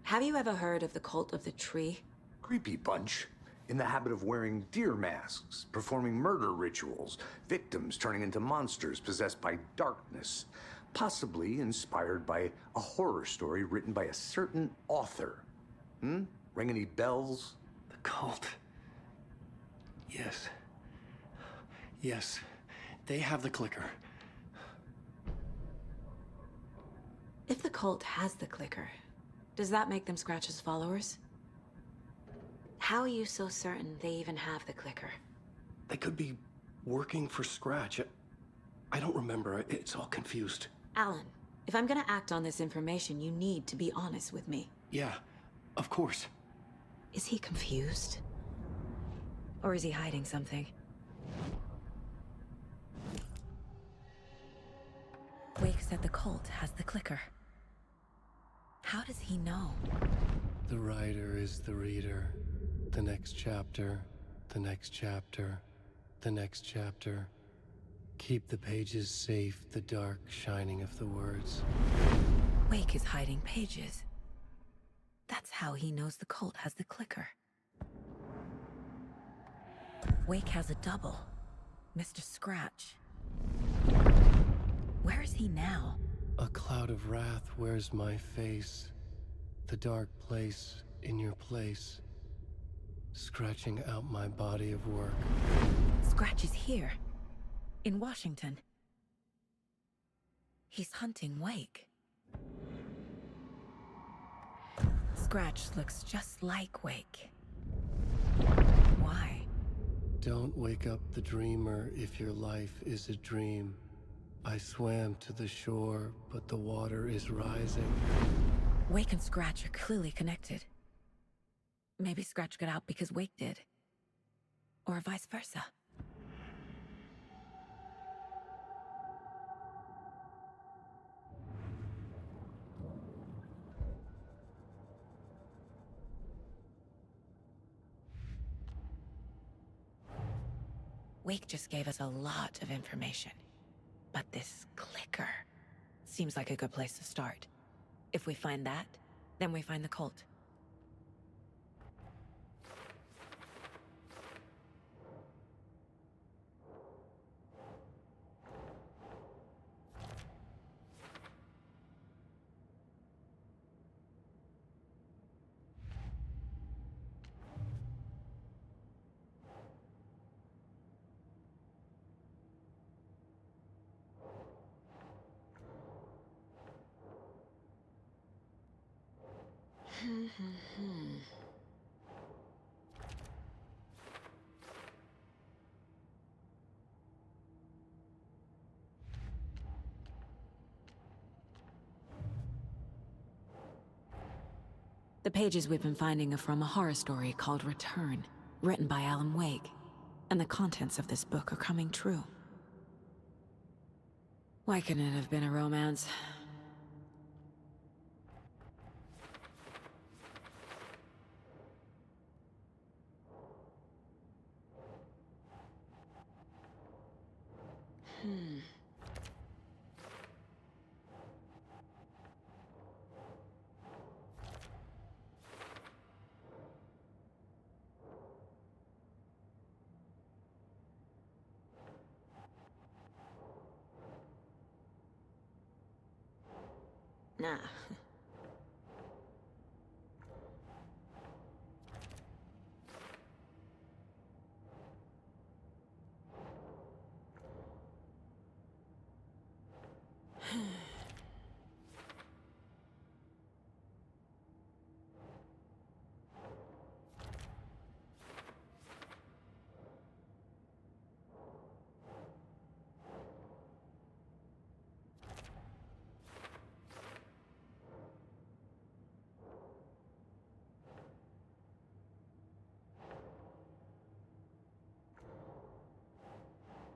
Have you ever heard of the cult of the tree? Creepy bunch. In the habit of wearing deer masks, performing murder rituals, victims turning into monsters possessed by darkness, possibly inspired by a horror story written by a certain author. Ring any bells? The cult. Yes. Yes. They have the clicker. If the cult has the clicker, does that make them Scratch's followers? How are you so certain they even have the clicker? They could be working for Scratch. I don't remember. It's all confused. Alan, if I'm gonna act on this information, you need to be honest with me. Yeah, of course. Is he confused? Or is he hiding something? Wake said the cult has the clicker. How does he know? The writer is the reader. The next chapter, the next chapter, the next chapter. Keep the pages safe, the dark shining of the words. Wake is hiding pages. That's how he knows the cult has the clicker. Wake has a double. Mr. Scratch. Where is he now? A cloud of wrath wears my face. The dark place in your place. Scratching out my body of work. Scratch is here. In Washington. He's hunting Wake. Scratch looks just like Wake. Why? Don't wake up the dreamer if your life is a dream. I swam to the shore, but the water is rising. Wake and Scratch are clearly connected. Maybe Scratch got out because Wake did. Or vice versa. Wake just gave us a lot of information. But this clicker seems like a good place to start. If we find that, then we find the cult. The pages we've been finding are from a horror story called Return, written by Alan Uwaic, and the contents of this book are coming true. Why couldn't it have been a romance? Nah.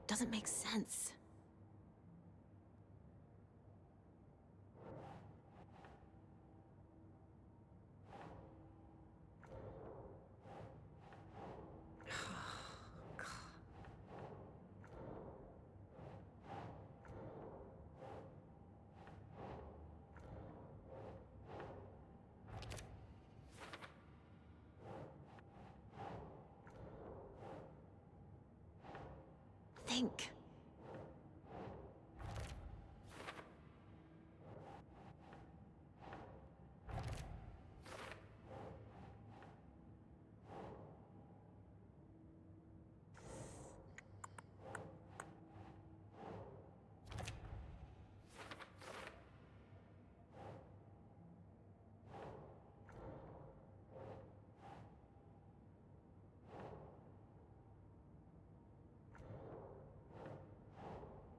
Doesn't make sense. think.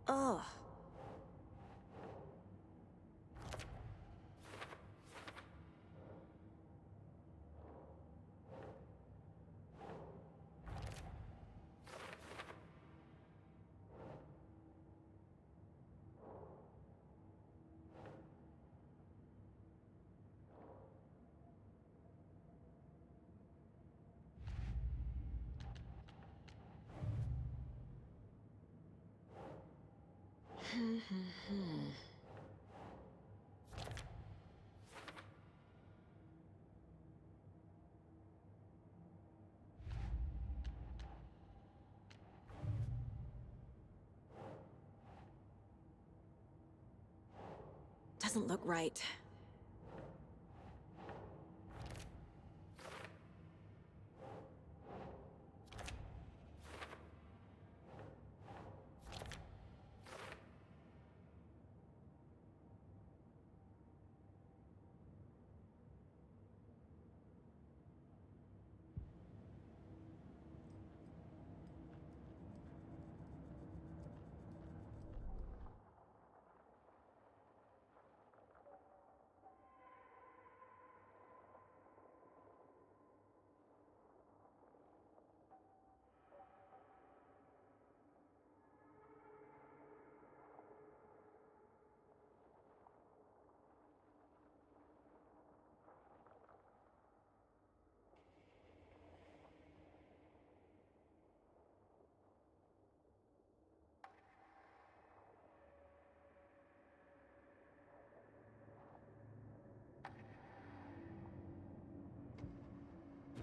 Ugh. Doesn't look right.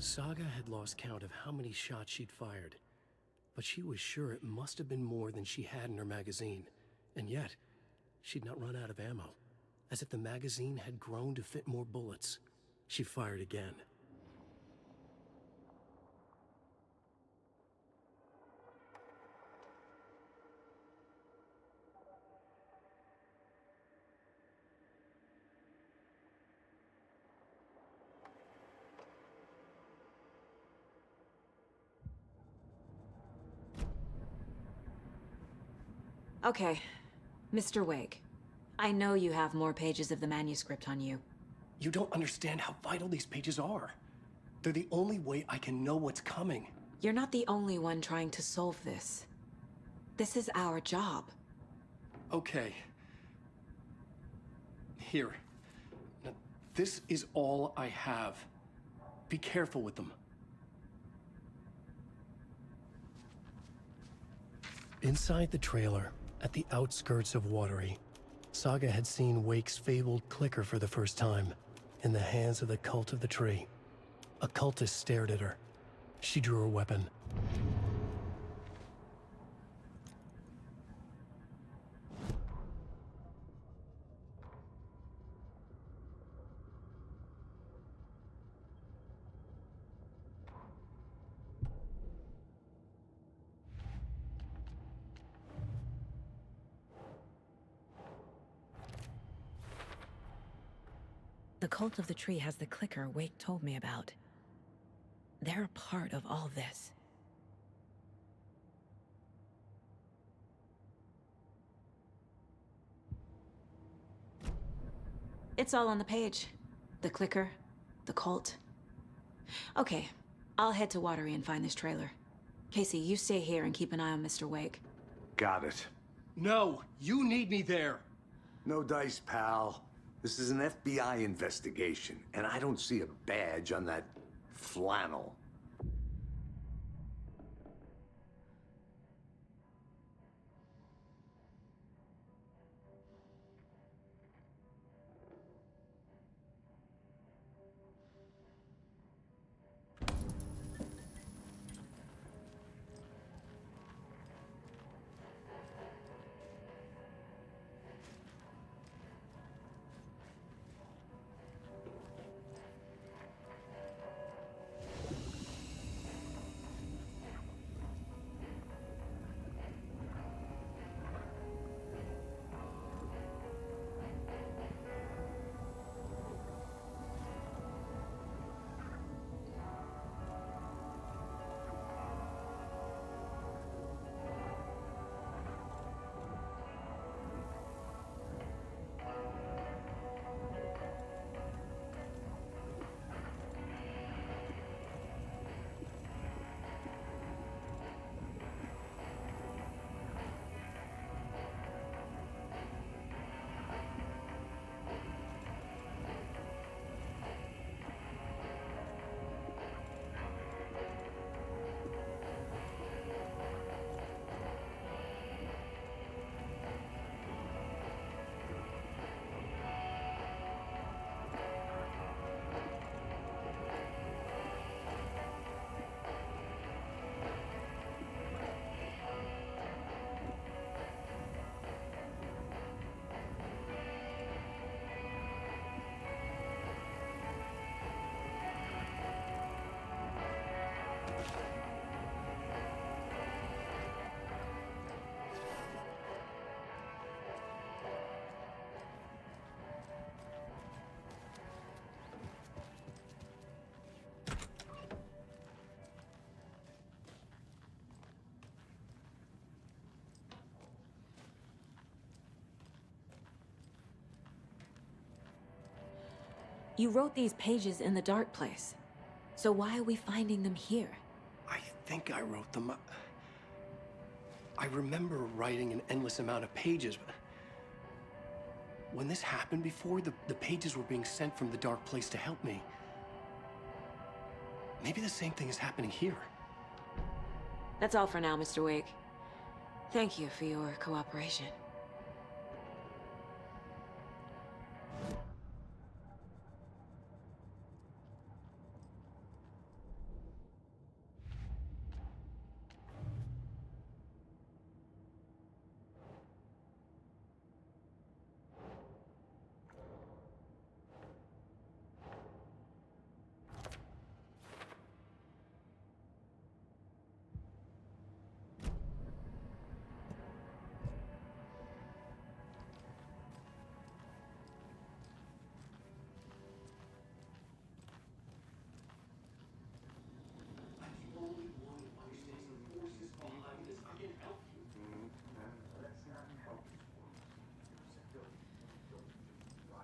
Saga had lost count of how many shots she'd fired, but she was sure it must have been more than she had in her magazine. And yet, she'd not run out of ammo. As if the magazine had grown to fit more bullets. She fired again. Okay, Mr. Wake. I know you have more pages of the manuscript on you. You don't understand how vital these pages are. They're the only way I can know what's coming. You're not the only one trying to solve this. This is our job. Okay. Here. Now, this is all I have. Be careful with them. Inside the trailer, at the outskirts of Watery, Saga had seen Wake's fabled clicker for the first time, in the hands of the Cult of the Tree. A cultist stared at her. She drew her weapon. The Cult of the Tree has the clicker Wake told me about. They're a part of all this. It's all on the page. The clicker, the cult. Okay, I'll head to Watery and find this trailer. Casey, you stay here and keep an eye on Mr. Wake. Got it. No, you need me there. No dice, pal. This is an FBI investigation, and I don't see a badge on that flannel. You wrote these pages in the dark place. So why are we finding them here? I think I wrote them. I remember writing an endless amount of pages. When this happened before, the pages were being sent from the dark place to help me. Maybe the same thing is happening here. That's all for now, Mr. Wake. Thank you for your cooperation.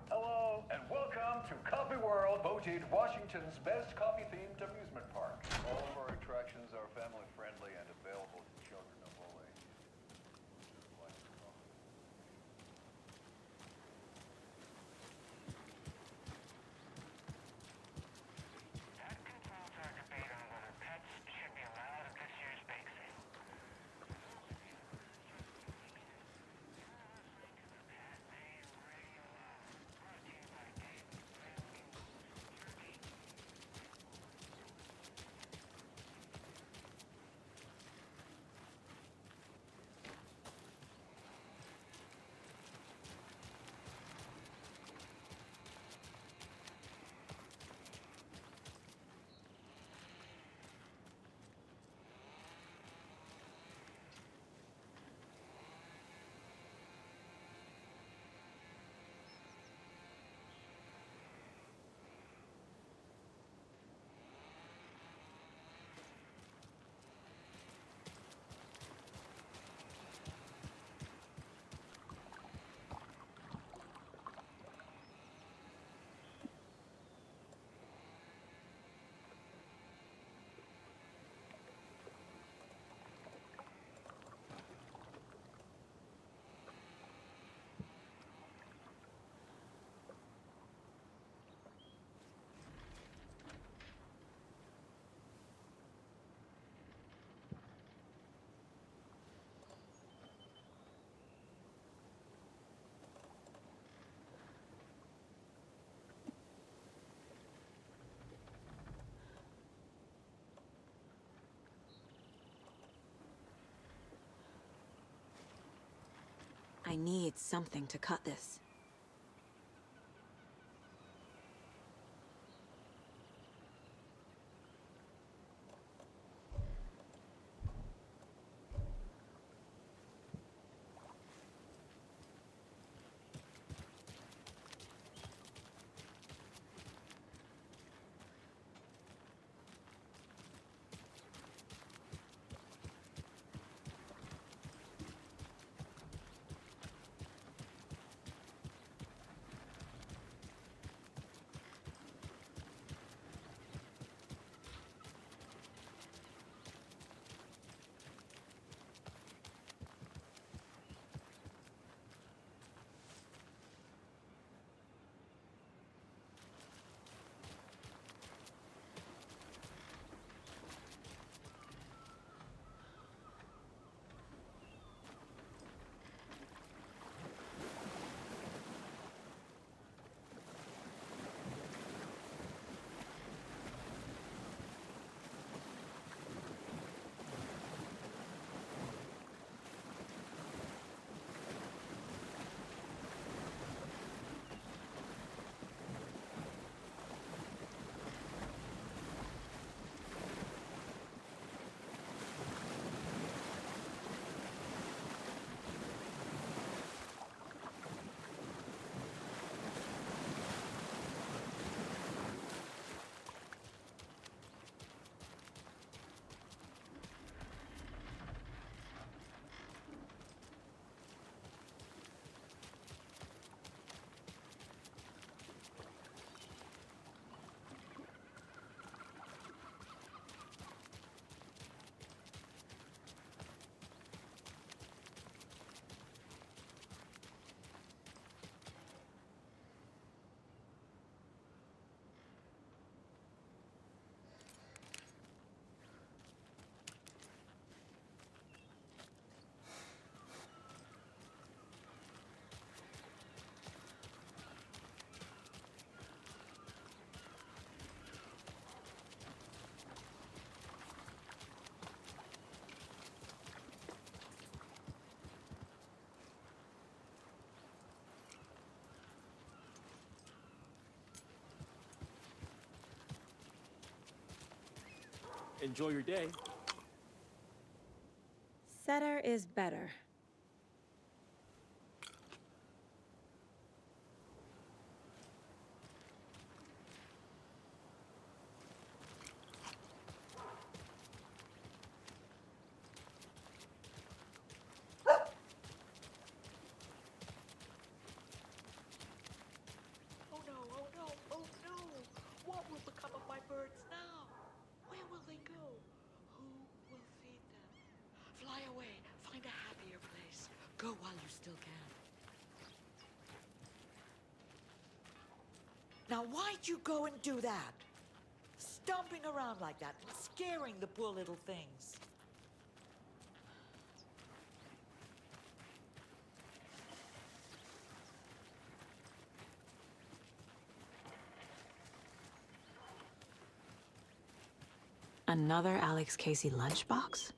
Hello, and welcome to Coffee World, voted Washington's best coffee-themed amusement park. All of our attractions are family-friendly and available to children of all ages. Pet controls our debate on whether pets should be allowed at this year's bake sale. I need something to cut this. Enjoy your day. Setter is better. Oh no, oh no, oh no! What will become of my birds now? Where will they go? Who will feed them? Fly away, find a happier place. Go while you still can. Now why'd you go and do that? Stomping around like that and scaring the poor little things. Another Alex Casey lunchbox?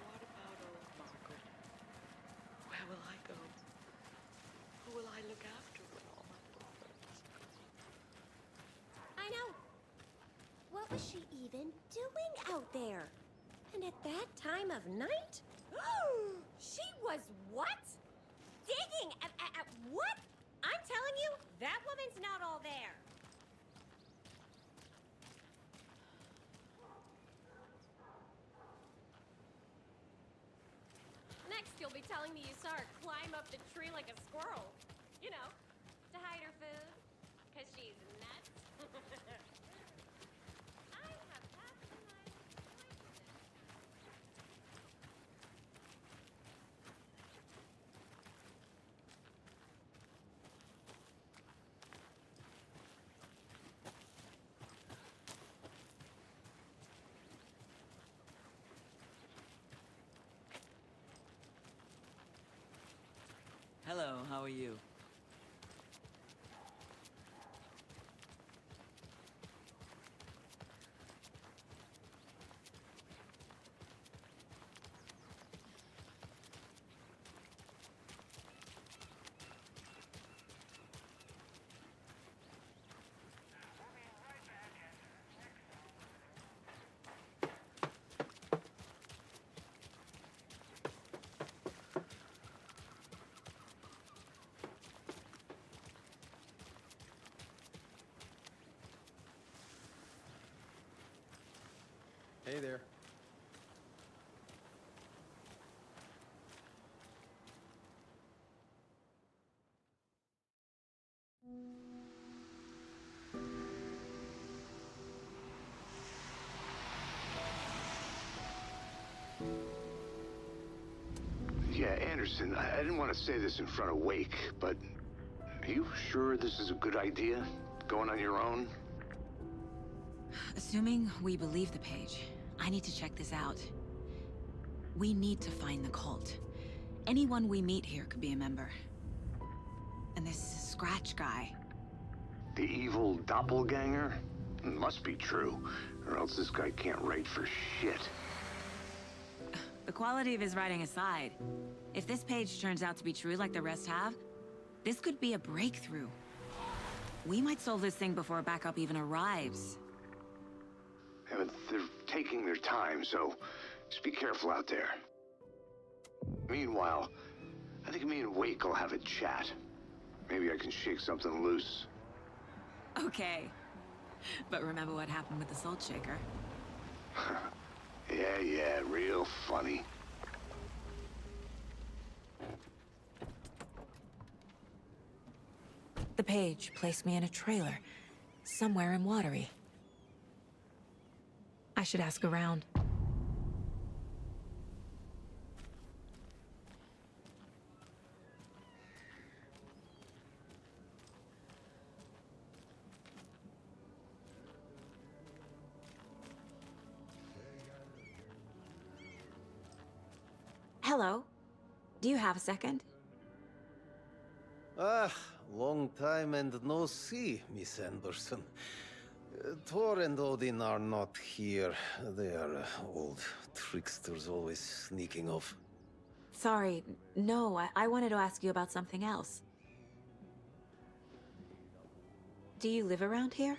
What about old Margaret? Where will I go? Who will I look after when all my poor birds go? I know. What was she even doing out there? And at that time of night? She was what? Digging at what? I'm telling you, that woman's not all there. Next, you'll be telling me you saw her climb up the tree like a squirrel. You know, to hide her food. 'Cause she's nuts. I have passed the night exploiting this. Hello, how are you? Hey there. Yeah, Anderson, I didn't want to say this in front of Wake, but are you sure this is a good idea? Going on your own? Assuming we believe the page, I need to check this out. We need to find the cult. Anyone we meet here could be a member. And this Scratch guy. The evil doppelganger? Must be true, or else this guy can't write for shit. The quality of his writing aside, if this page turns out to be true like the rest have, this could be a breakthrough. We might solve this thing before backup even arrives. Yeah, but they're taking their time, so just be careful out there. Meanwhile, I think me and Wake will have a chat. Maybe I can shake something loose. Okay. But remember what happened with the salt shaker? Yeah, real funny. The page placed me in a trailer, somewhere in Watery. I should ask around. Hello. Do you have a second? Ah, long time and no see, Miss Anderson. Thor and Odin are not here. They are old tricksters always sneaking off. Sorry, no, I wanted to ask you about something else. Do you live around here?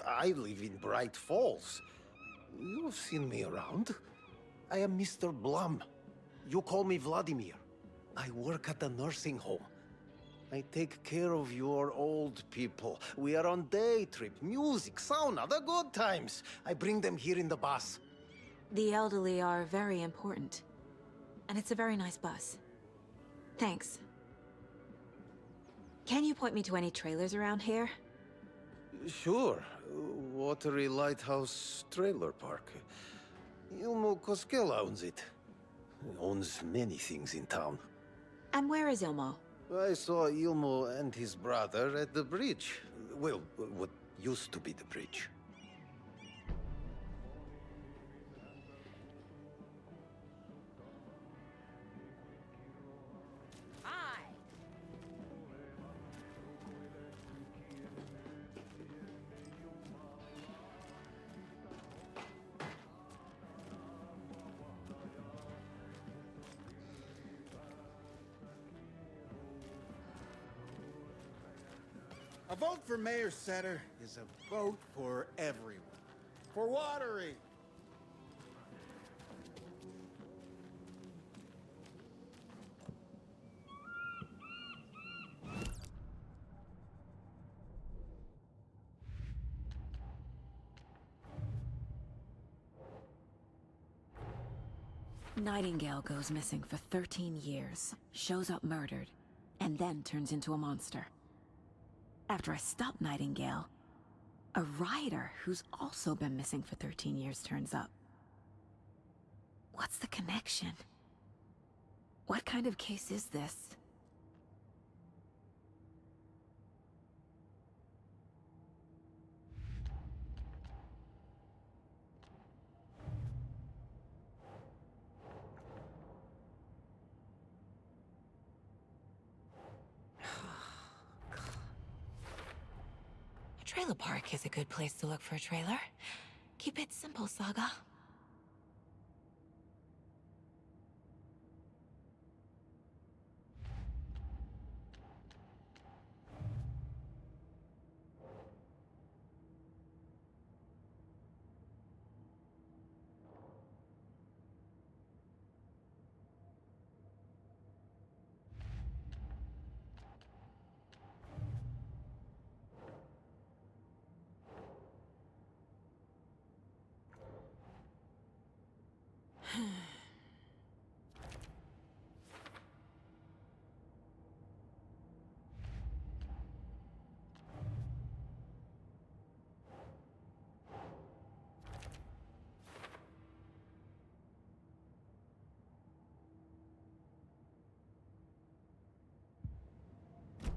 I live in Bright Falls. You've seen me around. I am Mr. Blum. You call me Vladimir. I work at a nursing home. I take care of your old people. We are on day trip, music, sauna, the good times. I bring them here in the bus. The elderly are very important. And it's a very nice bus. Thanks. Can you point me to any trailers around here? Sure. Watery Lighthouse Trailer Park. Ilmo Koskela owns it. Owns many things in town. And where is Ilmo? I saw Ilmo and his brother at the bridge. Well, what used to be the bridge. Hi. A vote for Mayor Setter is a vote for everyone. For Watery. Nightingale goes missing for 13 years, shows up murdered, and then turns into a monster. After I stop Nightingale, a rider who's also been missing for 13 years turns up. What's the connection? What kind of case is this? Trailer park is a good place to look for a trailer. Keep it simple, Saga.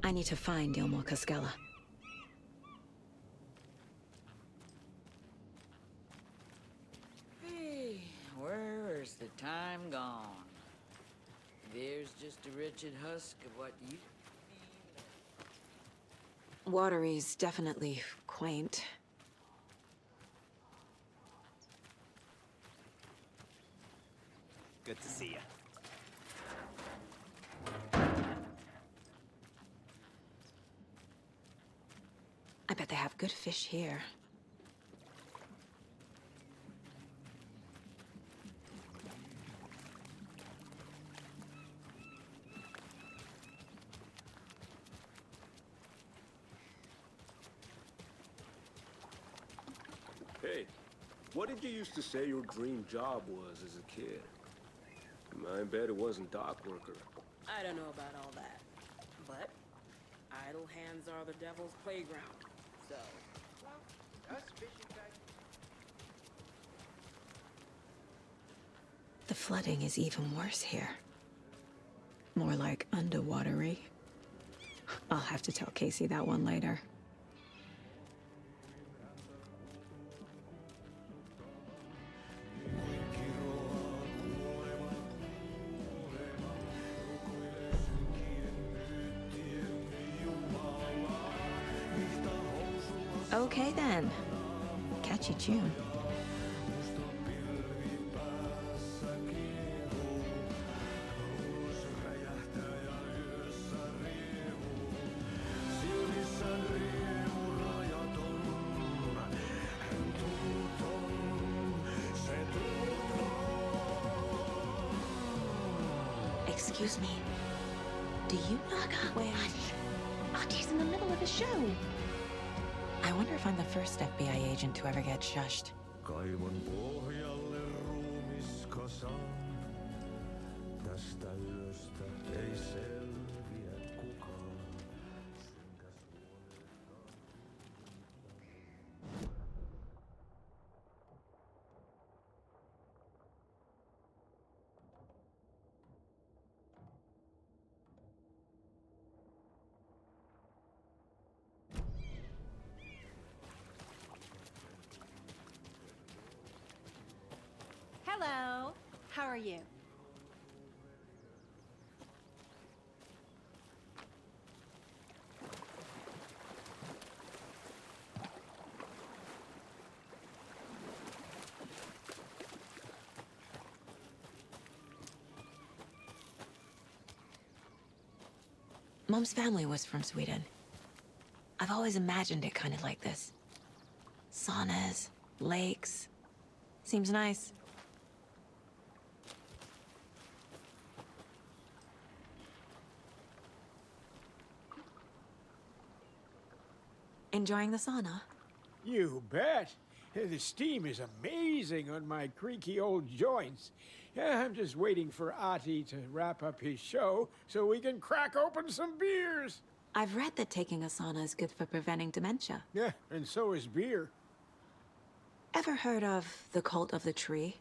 I need to find Ilmo Koskela. Hey, where's the time gone? There's just a wretched husk of what you... Watery's definitely quaint. Good to see you. I bet they have good fish here. Hey, what did you used to say your dream job was as a kid? I bet it wasn't dock worker. I don't know about all that, but idle hands are the devil's playground. So, well, us fishing guys. The flooding is even worse here. More like underwatery. I'll have to tell Casey that one later. Okay then. Catchy tune. Excuse me. Do you knock up? Wait. Auntie, in the middle of the show. I wonder if I'm the first FBI agent to ever get shushed. Kaivon pohjalle ruumiskasaan. Tästä yöstä ei selviä kukaan. Hello. How are you? Mom's family was from Sweden. I've always imagined it kind of like this. Saunas, lakes. Seems nice. Enjoying the sauna? You bet. The steam is amazing on my creaky old joints. I'm just waiting for Ati to wrap up his show so we can crack open some beers. I've read that taking a sauna is good for preventing dementia. Yeah, and so is beer. Ever heard of the cult of the tree?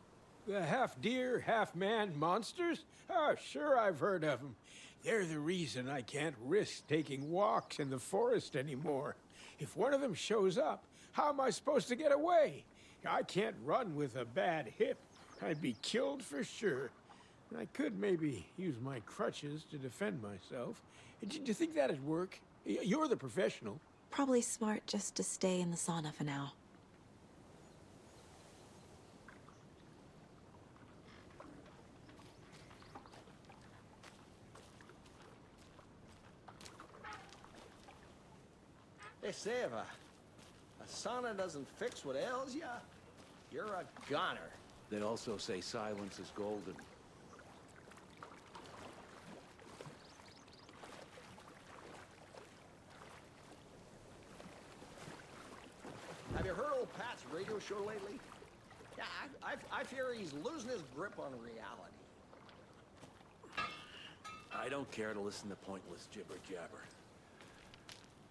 The half-deer, half-man monsters? Oh, sure I've heard of them. They're the reason I can't risk taking walks in the forest anymore. If one of them shows up, how am I supposed to get away? I can't run with a bad hip. I'd be killed for sure. I could maybe use my crutches to defend myself. Do you think that'd work? You're the professional. Probably smart just to stay in the sauna for now. Hey, Seva, a sauna doesn't fix what ails ya? You're a goner. They also say silence is golden. Have you heard old Pat's radio show lately? Yeah, I fear he's losing his grip on reality. I don't care to listen to pointless jibber-jabber.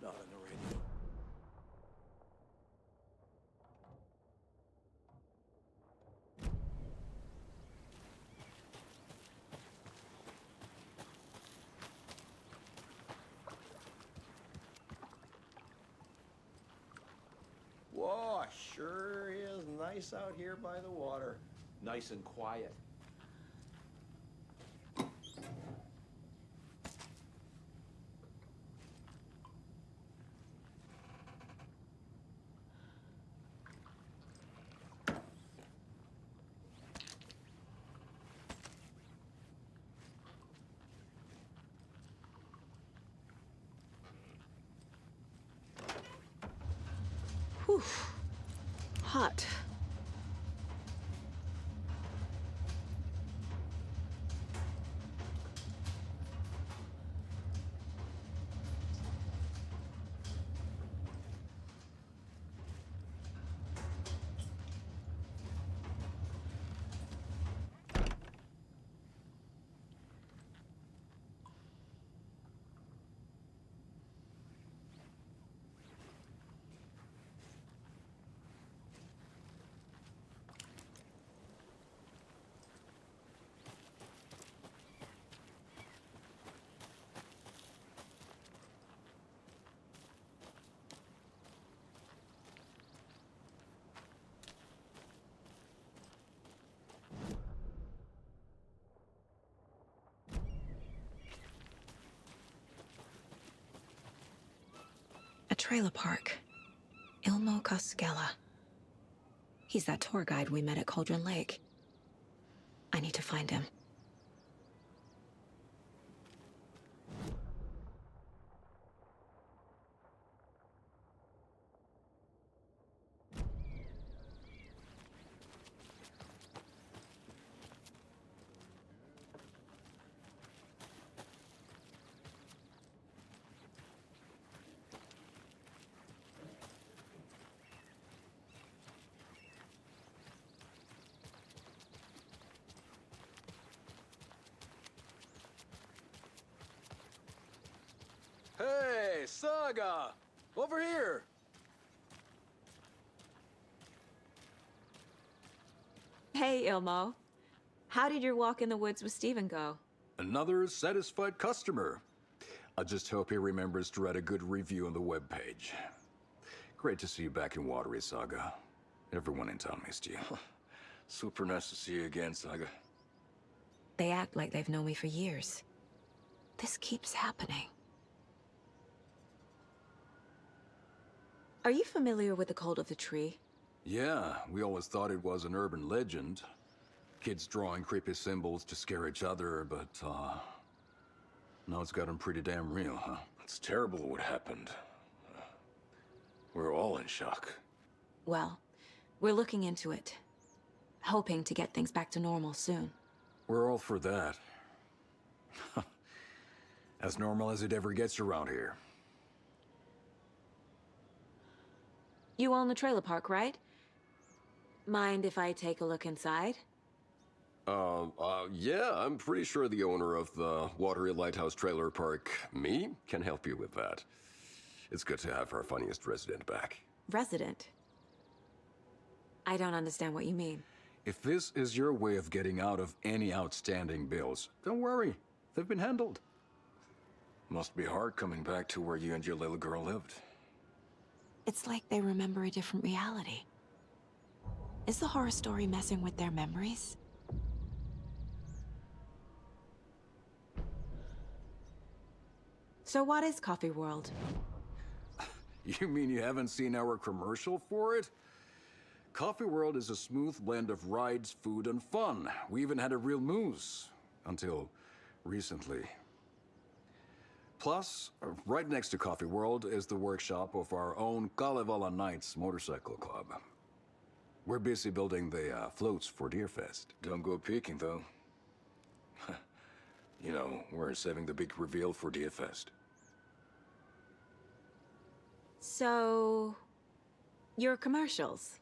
Not on the radio. Whoa, sure is nice out here by the water. Nice and quiet. Whew. Hot. A trailer park. It'll Ilmo Koskela. He's that tour guide we met at Cauldron Lake. I need to find him. Hey, Saga! Over here! Hey, Ilmo. How did your walk in the woods with Steven go? Another satisfied customer. I just hope he remembers to write a good review on the webpage. Great to see you back in Watery, Saga. Everyone in town missed you. Super nice to see you again, Saga. They act like they've known me for years. This keeps happening. Are you familiar with the Cult of the Tree? Yeah, we always thought it was an urban legend. Kids drawing creepy symbols to scare each other, but, now it's gotten pretty damn real, huh? It's terrible what happened. We're all in shock. Well, we're looking into it. Hoping to get things back to normal soon. We're all for that. As normal as it ever gets around here. You own the trailer park, right? Mind if I take a look inside? Yeah, I'm pretty sure the owner of the Watery Lighthouse Trailer Park, me, can help you with that. It's good to have our funniest resident back. Resident? I don't understand what you mean. If this is your way of getting out of any outstanding bills, don't worry. They've been handled. Must be hard coming back to where you and your little girl lived. It's like they remember a different reality. Is the horror story messing with their memories? So what is Coffee World? You mean you haven't seen our commercial for it? Coffee World is a smooth blend of rides, food, and fun. We even had a real moose. Until recently. Plus, right next to Coffee World is the workshop of our own Kalevala Knights Motorcycle Club. We're busy building the floats for Deerfest. Don't go peeking, though. You know, we're saving the big reveal for Deerfest. So... your commercials?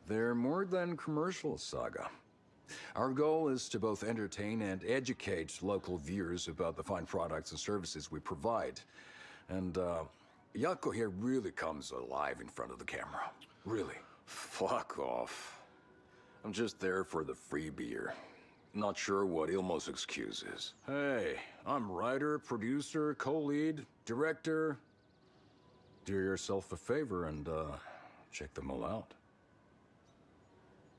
They're more than commercials, Saga. Our goal is to both entertain and educate local viewers about the fine products and services we provide. And, Yako here really comes alive in front of the camera. Really. Fuck off. I'm just there for the free beer. Not sure what Ilmo's excuse is. Hey, I'm writer, producer, co-lead, director. Do yourself a favor and, check them all out.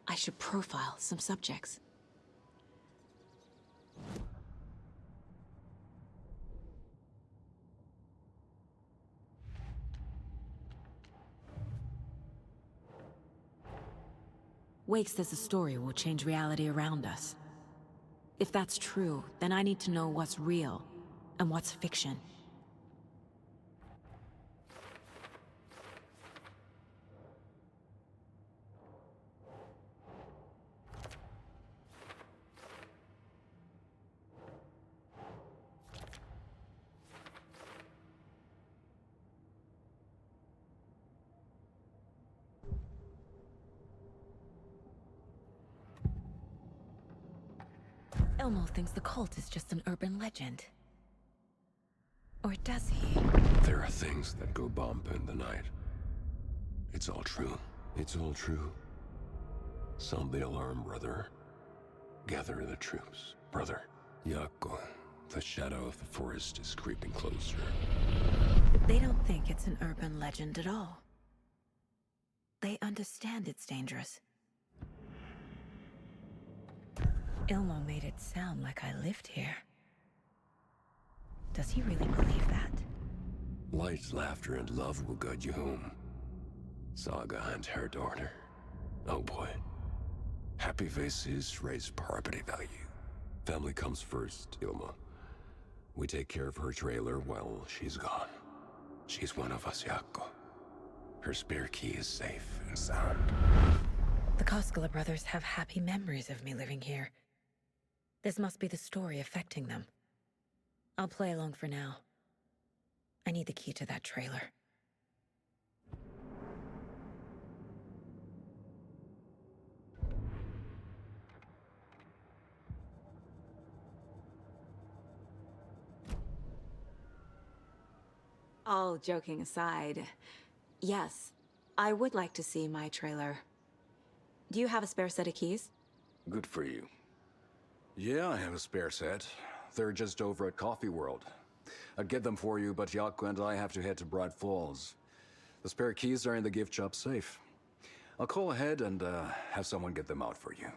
I should profile some subjects. Wake says the story will change reality around us. If that's true, then I need to know what's real and what's fiction. Elmo thinks the cult is just an urban legend. Or does he? There are things that go bump in the night. It's all true. It's all true. Sound the alarm, brother. Gather the troops, brother. Yako, the shadow of the forest is creeping closer. They don't think it's an urban legend at all. They understand it's dangerous. Ilmo made it sound like I lived here. Does he really believe that? Light, laughter, and love will guide you home. Saga and her daughter. Oh boy. Happy faces raise property value. Family comes first, Ilma. We take care of her trailer while she's gone. She's one of us, Jaakko. Her spare key is safe and sound. The Koskela brothers have happy memories of me living here. This must be the story affecting them. I'll play along for now. I need the key to that trailer. All joking aside, yes, I would like to see my trailer. Do you have a spare set of keys? Good for you. Yeah, I have a spare set. They're just over at Coffee World. I'd get them for you, but Jaakko and I have to head to Bright Falls. The spare keys are in the gift shop safe. I'll call ahead and have someone get them out for you.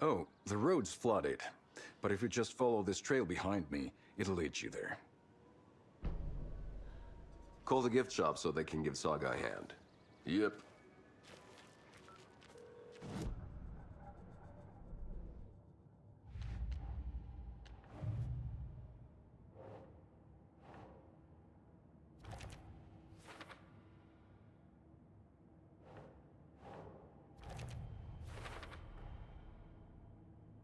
Oh, the road's flooded, but if you just follow this trail behind me, it'll lead you there. Call the gift shop so they can give Saga a hand. Yep.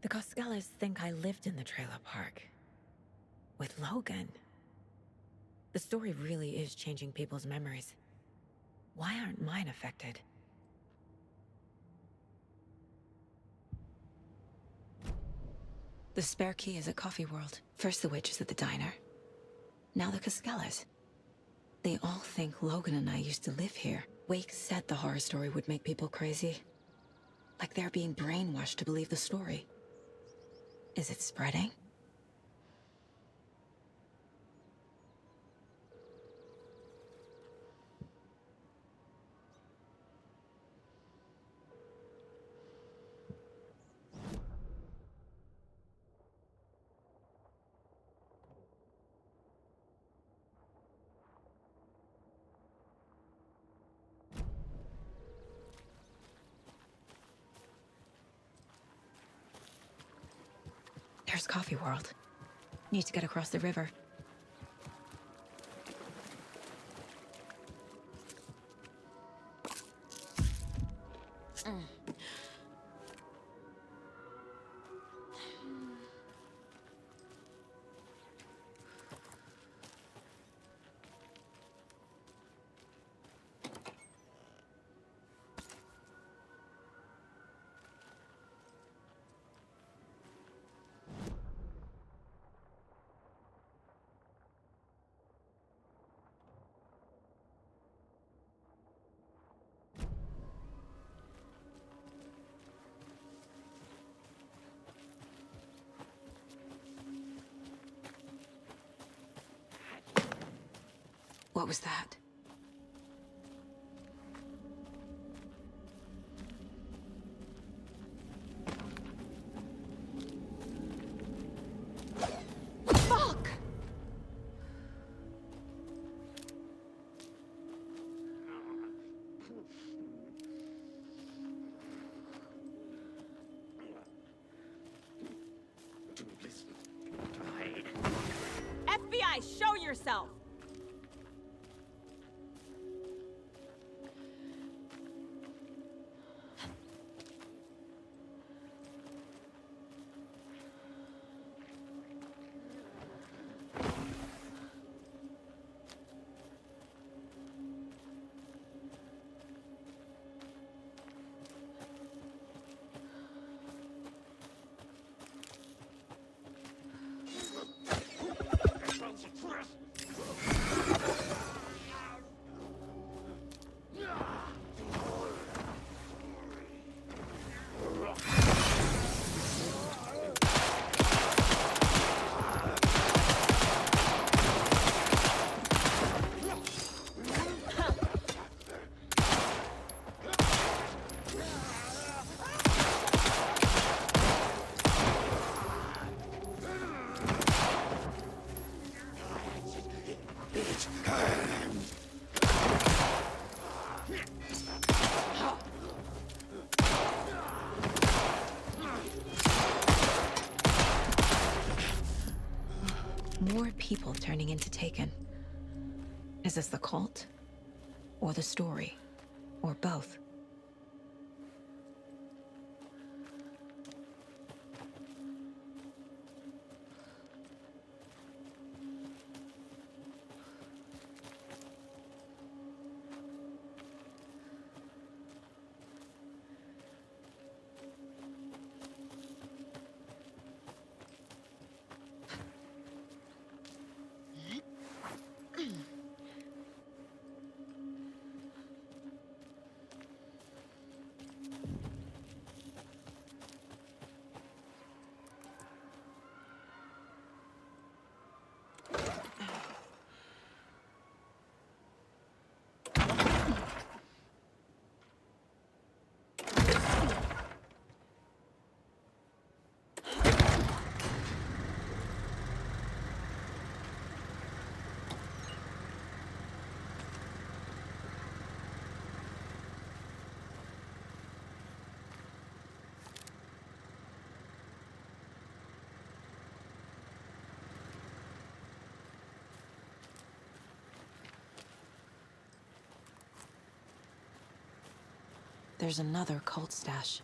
The Koskelas think I lived in the trailer park. With Logan. The story really is changing people's memories. Why aren't mine affected? The spare key is at Coffee World. First the witches at the diner. Now the Koskelas. They all think Logan and I used to live here. Wake said the horror story would make people crazy. Like they're being brainwashed to believe the story. Is it spreading? There's Coffee World. Need to get across the river. What was that? Fuck! FBI, show yourself! Who are people turning into Taken? Is this the cult? Or the story? Or both? There's another cult stash.